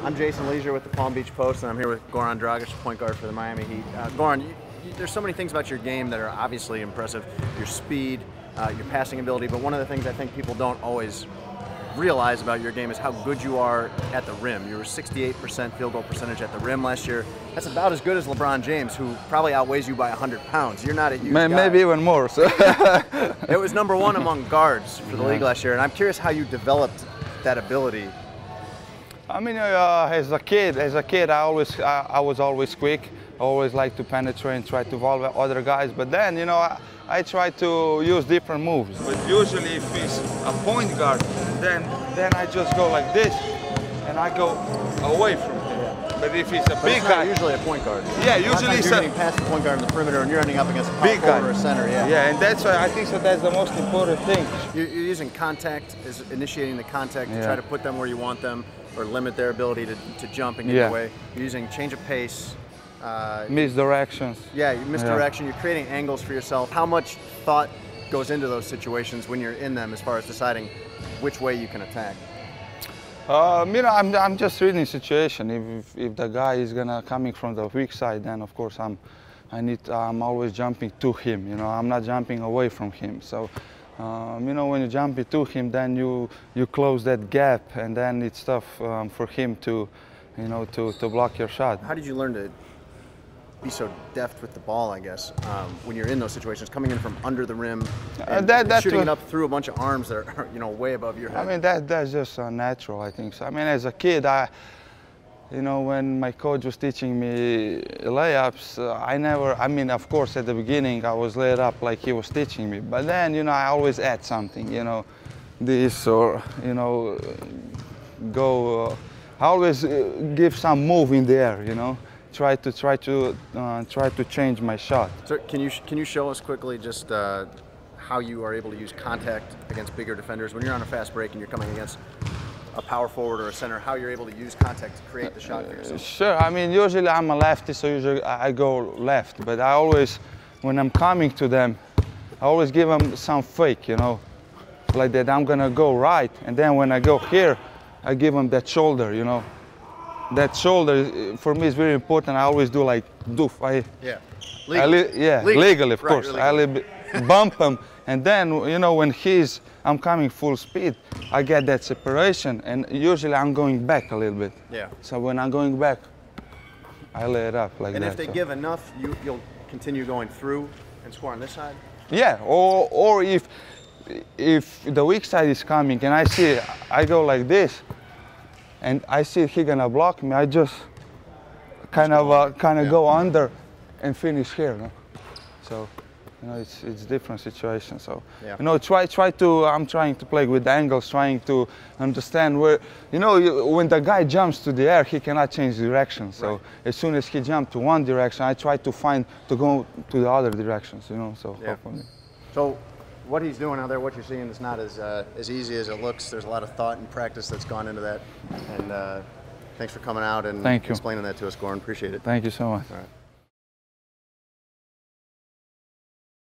I'm Jason Leisure with the Palm Beach Post, and I'm here with Goran Dragić, point guard for the Miami Heat. Goran, there's so many things about your game that are obviously impressive. Your speed, your passing ability, but one of the things I think people don't always realize about your game is how good you are at the rim. You were 68% field goal percentage at the rim last year. That's about as good as LeBron James, who probably outweighs you by 100 pounds. You're not a huge guy. Maybe even more. So. It was #1 among guards for the league last year, and I'm curious how you developed that ability. I mean, as a kid, I was always quick. I always liked to penetrate and try to volley other guys. But then, I try to use different moves. But usually, if it's a point guard, then I just go like this, and I go away from him. But if it's a big guy, usually a point guard. Yeah, usually you're getting past the point guard in the perimeter, and you're ending up against a power forward or a center. Yeah. Yeah, and that's why I think that's the most important thing. You're using contact, initiating the contact to try to put them where you want them, or limit their ability to jump and get away. You're using change of pace. Misdirections. Yeah, misdirection. You're creating angles for yourself. How much thought goes into those situations when you're in them, as far as deciding which way you can attack? I'm just reading the situation. If the guy is coming from the weak side, then of course I'm always jumping to him. I'm not jumping away from him. So. When you jump into him, then you close that gap, and then it's tough for him to block your shot. How did you learn to be so deft with the ball, I guess, when you're in those situations, coming in from under the rim and shooting it up through a bunch of arms that are way above your head? I mean, that's just natural, I think. So, I mean, as a kid, when my coach was teaching me layups, of course, at the beginning, I was laid up like he was teaching me. But then, I always add something, this or, I always give some move in the air, try to change my shot. So can you show us quickly just how you are able to use contact against bigger defenders when you're on a fast break and you're coming against a power forward or a center, how you're able to use contact to create the shot for yourself? Sure. I mean, usually I'm a lefty, so usually I go left. But I always, when I'm coming to them, I always give them some fake, like that I'm gonna go right, and then when I go here, I give them that shoulder, That shoulder for me is very important. I always do like doof. Legally, of course. Legally. I bump him, and then when I'm coming full speed, I get that separation, and usually I'm going back a little bit. Yeah. So when I'm going back, I lay it up like that. And if they give enough, you'll continue going through and score on this side? Yeah, or if the weak side is coming and I go like this, and I see he gonna block me, I just kind of go under and finish here. No? So. It's different situation. So, I'm trying to play with angles, trying to understand where, when the guy jumps to the air, he cannot change direction. So as soon as he jumps to one direction, I try to go to the other directions, so hopefully. So what he's doing out there, what you're seeing is not as easy as it looks. There's a lot of thought and practice that's gone into that. And thanks for coming out and explaining that to us, Goran. Appreciate it. Thank you so much. All right.